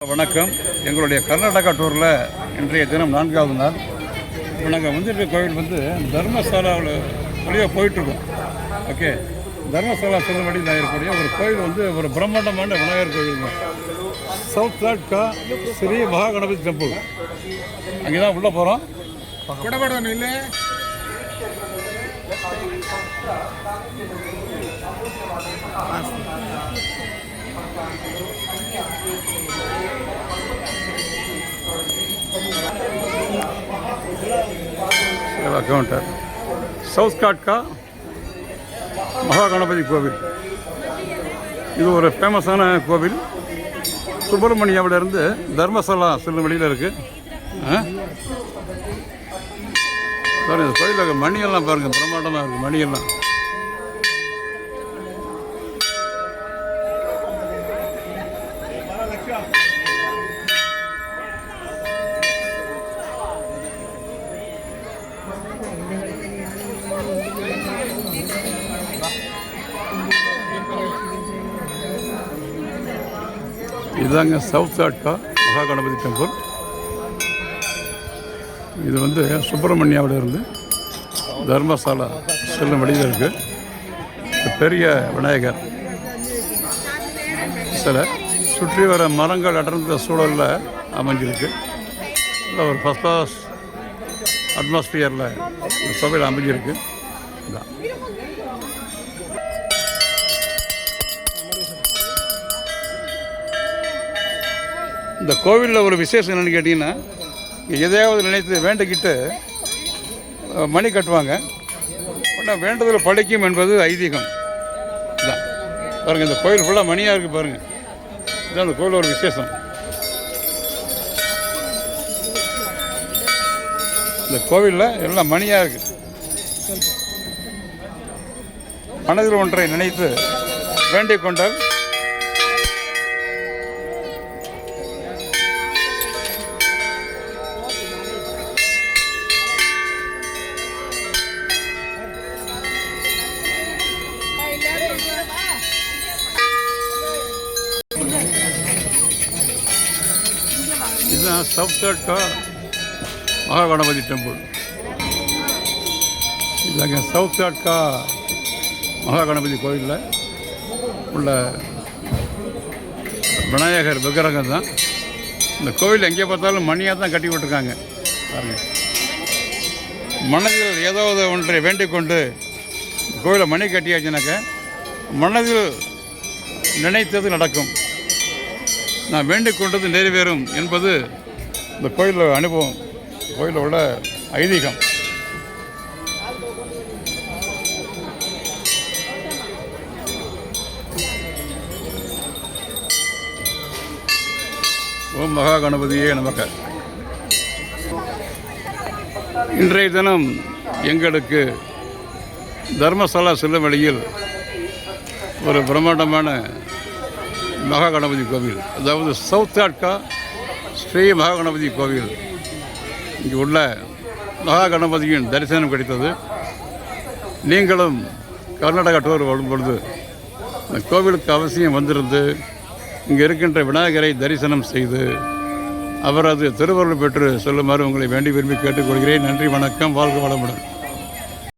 வணக்கம். எங்களுடைய கர்நாடகா டூரில் இன்றைய தினம் 4வது நாள். இப்போ நாங்கள் வந்துட்டு கோவில் வந்து தர்மசாலாவில் வழியாக போயிட்டுருக்கோம். ஓகே, தர்மசாலா சொல்லும்படி நான் இருக்கக்கூடிய ஒரு கோவில் வந்து ஒரு பிரம்மாண்டமான விநாயகர் கோவில் தான். சவுத் லாட்கா ஸ்ரீ மகாகணபதி டெம்பிள். அங்கே தான் உள்ளே போகிறோம். கொடபடணும் இல்லை கவுண்டர் சவுத் காட்கா மகாகணபதி கோவில். இது ஒரு ஃபேமஸான கோவில். சுப்பிரமணியாவிலிருந்து தர்மசாலா செல்லும் வழியில் இருக்குது. பாருங்கள், இந்த கோயிலில் மணியெல்லாம் பாருங்கள், பிரம்மாண்டமாக இருக்குது மணியெல்லாம். இதுதாங்க சவுத் லாட்கா மகாகணபதி டெம்பிள். இது வந்து சுப்பிரமணியாவில் இருந்து தர்மசாலா செல்லும் வழியில் இருக்குது. பெரிய விநாயகர் சில சுற்றி வர மரங்கள் அடர்ந்த சூழலில் அமைஞ்சிருக்கு. இல்லை ஒரு ஃபஸ்ட் கிளாஸ் அட்மாஸ்பியரில் இந்த கோவில் அமைஞ்சிருக்கு. இதான் இந்த கோவிலில் ஒரு விசேஷம் என்னென்னு கேட்டிங்கன்னா, எதையாவது நினைத்து வேண்டிக்கிட்டு மணி கட்டுவாங்க. ஆனால் வேண்டுதல் பழிக்கும் என்பது ஐதீகம். இதுதான் பாருங்கள், இந்த கோவில் ஃபுல்லாக மணியாக இருக்குது பாருங்கள். இதுதான் அந்த கோவில் ஒரு விசேஷம். இந்த கோவிலில் எல்லாம் மணியாக இருக்குது. மனதில் ஒன்றை நினைத்து வேண்டிக் கொண்டால் இதுதான் சவுத் லாட்கா மகாகணபதி டெம்பிள். இதாங்க சவுத் லாட்கா மகாகணபதி கோயிலில் உள்ள விநாயகர் விக்கிரகம் தான். இந்த கோவில் எங்கே பார்த்தாலும் மணியாக தான் கட்டி விட்டுருக்காங்க பாருங்கள். மனதில் ஏதாவது ஒன்றை வேண்டிக் கொண்டு கோவிலை மணி கட்டியாச்சுனாக்க மனதில் நினைத்தது நடக்கும். நான் வேண்டிக் கொண்டது நிறைவேறும் என்பது இந்த கோயிலில் அனுபவம், கோயிலில் உள்ள ஐதீகம். ஓம் மகா கணபதியே நமக. இன்றைய தினம் எங்களுக்கு தர்மசாலா செல்லும் வழியில் ஒரு பிரம்மாண்டமான மகா கணபதி கோவில், அதாவது சவுத் லாட்கா ஸ்ரீ மகாகணபதி கோவில், இங்கே உள்ள மகா கணபதியின் தரிசனம் கிடைத்தது. நீங்களும் கர்நாடகா டூர் வரும்பொழுது இந்த கோவிலுக்கு அவசியம் வந்திருந்து இங்கே இருக்கின்ற விநாயகரை தரிசனம் செய்து அவரது திருவருள் பெற்று சொல்லுமாறு உங்களை வேண்டி விரும்பி கேட்டுக்கொள்கிறேன். நன்றி, வணக்கம், வாழ்க வளமுடன்.